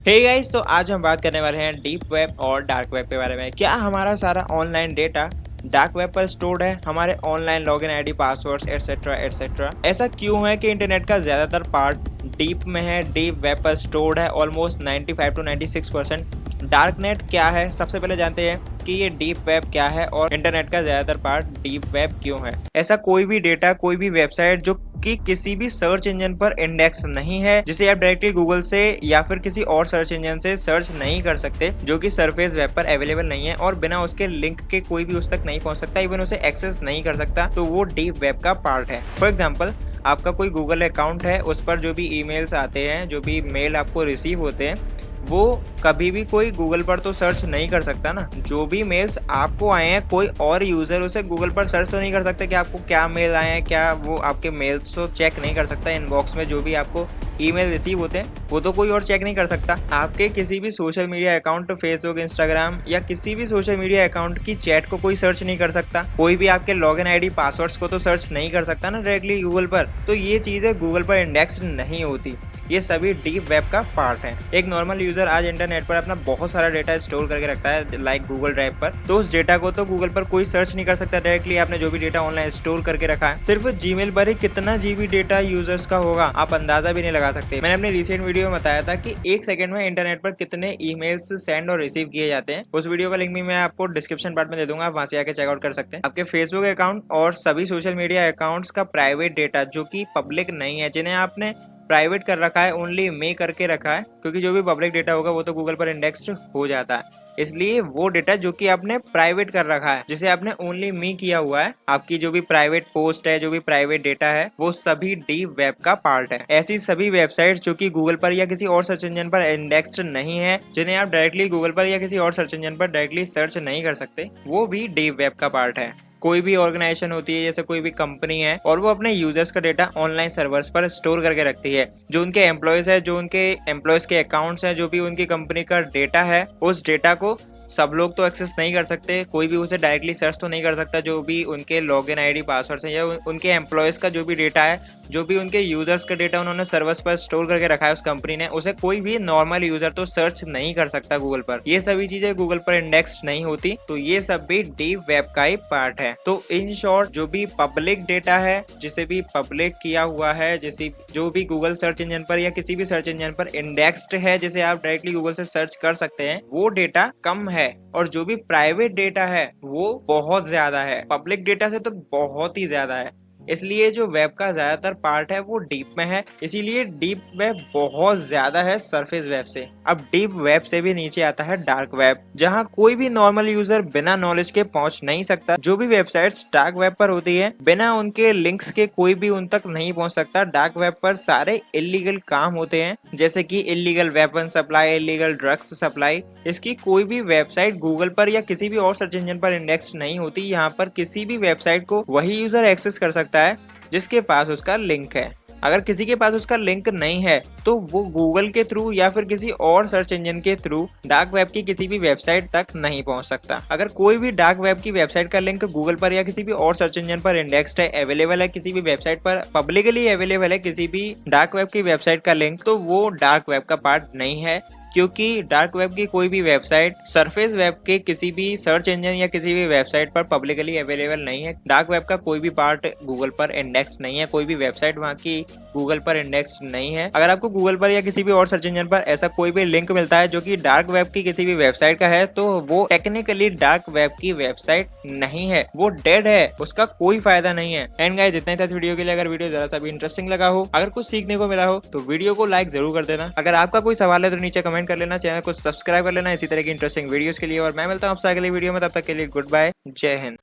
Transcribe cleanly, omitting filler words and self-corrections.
Hey guys, तो आज हम बात करने वाले हैं डीप वेब और डार्क वेब के बारे में। क्या हमारा सारा ऑनलाइन डेटा डार्क वेब पर स्टोर्ड है? हमारे online login ID, passwords etcetera etcetera. ऐसा क्यों है कि इंटरनेट का ज्यादातर पार्ट डीप में है, डीप वेब पर स्टोर्ड है ऑलमोस्ट 95 to 96%। डार्क नेट क्या है? सबसे पहले जानते हैं कि ये डीप वेब क्या है और इंटरनेट का ज्यादातर पार्ट डीप वेब क्यों है। ऐसा कोई भी डेटा, कोई भी वेबसाइट जो कि किसी भी सर्च इंजन पर इंडेक्स नहीं है, जिसे आप डायरेक्टली गूगल से या फिर किसी और सर्च इंजन से सर्च नहीं कर सकते, जो कि सरफेस वेब पर अवेलेबल नहीं है और बिना उसके लिंक के कोई भी उस तक नहीं पहुंच सकता, इवन उसे एक्सेस नहीं कर सकता, तो वो डीप वेब का पार्ट है। फॉर एग्जाम्पल, आपका कोई गूगल अकाउंट है, उस पर जो भी ईमेल्स आते हैं, जो भी मेल आपको रिसीव होते हैं, वो कभी भी कोई गूगल पर तो सर्च नहीं कर सकता ना। जो भी मेल्स आपको आए हैं, कोई और यूजर उसे गूगल पर सर्च तो नहीं कर सकता कि आपको क्या मेल आए हैं, क्या वो आपके मेल्स को चेक नहीं कर सकता। इनबॉक्स में जो भी आपको ईमेल रिसीव होते हैं वो तो कोई और चेक नहीं कर सकता। आपके किसी भी social media account, Facebook, Instagram या किसी भी सोशल मीडिया अकाउंट की चैट को कोई सर्च नहीं कर सकता। कोई भी आपके लॉगिन आईडी, पासवर्ड्स को तो सर्च नहीं कर सकता ना डायरेक्टली गूगल पर। तो ये चीजें गूगल पर इंडेक्स नहीं होती। ये सभी डीप वेब का पार्ट है। एक नॉर्मल यूजर आज इंटरनेट पर अपना बहुत सारा डेटा स्टोर करके रखता है, लाइक गूगल ड्राइव पर, तो उस डेटा को तो गूगल पर कोई सर्च नहीं कर सकता डायरेक्टली। आपने जो भी डेटा ऑनलाइन स्टोर करके रखा है, सिर्फ जीमेल पर ही कितना जीबी डेटा यूजर्स का होगा आप अंदाजा भी नहीं लगा सकते। मैंने अपने रिसेंट वीडियो में बताया था कि एक सेकंड में इंटरनेट पर कितने ईमेल्स सेंड और रिसीव किए जाते हैं। उस वीडियो का लिंक भी मैं आपको डिस्क्रिप्शन पार्ट में दे दूंगा, आप वहां से आके चेकआउट कर सकते हैं। आपके फेसबुक अकाउंट और सभी सोशल मीडिया अकाउंट्स का प्राइवेट डेटा, जो कि पब्लिक नहीं है, जिन्हें आपने प्राइवेट कर रखा है, ओनली मे करके रखा है, क्योंकि जो भी पब्लिक डेटा होगा वो तो गूगल पर इंडेक्स्ड हो जाता है। इसलिए वो डेटा जो कि आपने प्राइवेट कर रखा है, जिसे आपने ओनली मी किया हुआ है, आपकी जो भी प्राइवेट पोस्ट है, जो भी प्राइवेट डेटा है, वो सभी डीप वेब का पार्ट है। ऐसी सभी वेबसाइट्स जो कि गूगल पर या किसी और सर्च इंजन पर इंडेक्स्ड नहीं है, जिन्हें आप डायरेक्टली गूगल पर या किसी और सर्च इंजन पर डायरेक्टली सर्च नहीं कर सकते, वो भी डीप वेब का पार्ट है। कोई भी ऑर्गेनाइजेशन होती है, जैसे कोई भी कंपनी है, और वो अपने यूजर्स का डेटा ऑनलाइन सर्वर्स पर स्टोर करके रखती है। जो उनके एम्प्लॉयज है, जो उनके एम्प्लॉयज के अकाउंट्स हैं, जो भी उनकी कंपनी का डेटा है, उस डेटा को सब लोग तो एक्सेस नहीं कर सकते, कोई भी उसे डायरेक्टली सर्च तो नहीं कर सकता। जो भी उनके लॉगिन आईडी, पासवर्ड है, या उनके एम्प्लॉयज का जो भी डेटा है, जो भी उनके यूजर्स का डेटा उन्होंने सर्वर्स पर स्टोर करके रखा है उस कंपनी ने, उसे कोई भी नॉर्मल यूजर तो सर्च नहीं कर सकता गूगल पर। ये सभी चीजें गूगल पर इंडेक्स नहीं होती, तो ये सब भी डीप वेब का ही पार्ट है। तो इन शॉर्ट, जो भी पब्लिक डेटा है, जिसे भी पब्लिक किया हुआ है, जैसे जो भी गूगल सर्च इंजन पर या किसी भी सर्च इंजन पर इंडेक्स्ड है, जिसे आप डायरेक्टली गूगल से सर्च कर सकते हैं, वो डेटा कम है। और जो भी प्राइवेट डेटा है वो बहुत ज्यादा है, पब्लिक डेटा से तो बहुत ही ज्यादा है। इसलिए जो वेब का ज्यादातर पार्ट है वो डीप में है, इसीलिए डीप वेब बहुत ज्यादा है सरफेस वेब से। अब डीप वेब से भी नीचे आता है डार्क वेब, जहां कोई भी नॉर्मल यूजर बिना नॉलेज के पहुंच नहीं सकता। जो भी वेबसाइट्स डार्क वेब पर होती है, बिना उनके लिंक्स के कोई भी उन तक नहीं पहुंच सकता। डार्क वेब पर सारे इलीगल काम होते हैं, जैसे कि illegal weapon supply, illegal drugs supply. इसकी कोई भी वेबसाइट गूगल पर या किसी भी और सर्च इंजन पर इंडेक्स नहीं होती। यहाँ पर किसी भी वेबसाइट को वही यूजर एक्सेस कर सकता है जिसके पास उसका लिंक है। अगर किसी के पास उसका लिंक नहीं है, तो वो गूगल के थ्रू या फिर किसी और सर्च इंजन के थ्रू डार्क वेब की किसी भी वेबसाइट तक नहीं पहुंच सकता। अगर कोई भी डार्क वेब की वेबसाइट का लिंक गूगल पर या किसी भी और सर्च इंजन पर इंडेक्स्ड है, अवेलेबल है, किसी भी वेबसाइट पर पब्लिकली अवेलेबल है किसी भी डार्क वेब की वेबसाइट का लिंक, तो वो डार्क वेब का पार्ट नहीं है। क्योंकि डार्क वेब की कोई भी वेबसाइट सरफेस वेब के किसी भी सर्च इंजन या किसी भी वेबसाइट पर पब्लिकली अवेलेबल नहीं है। डार्क वेब का कोई भी पार्ट गूगल पर इंडेक्स नहीं है, कोई भी वेबसाइट वहाँ की गूगल पर इंडेक्स नहीं है। अगर आपको गूगल पर या किसी भी और सर्च इंजन पर ऐसा कोई भी लिंक मिलता है जो कि डार्क वेब की किसी भी वेबसाइट का है, तो वो टेक्निकली डार्क वेब की वेबसाइट नहीं है, वो डेड है, उसका कोई फायदा नहीं है। एंड गाइस, इतना ही था इस वीडियो के लिए। अगर वीडियो जरा सा भी इंटरेस्टिंग लगा हो, अगर कुछ सीखने को मिला हो, तो वीडियो को लाइक जरूर कर देना। अगर आपका कोई सवाल है तो नीचे कमेंट कर लेना, चैनल को सब्सक्राइब कर लेना इसी तरह की इंटरेस्टिंग वीडियोस के लिए। और मैं मिलता हूँ आपसे अगली वीडियो में, तब तक के लिए गुड बाय, जय हिंद।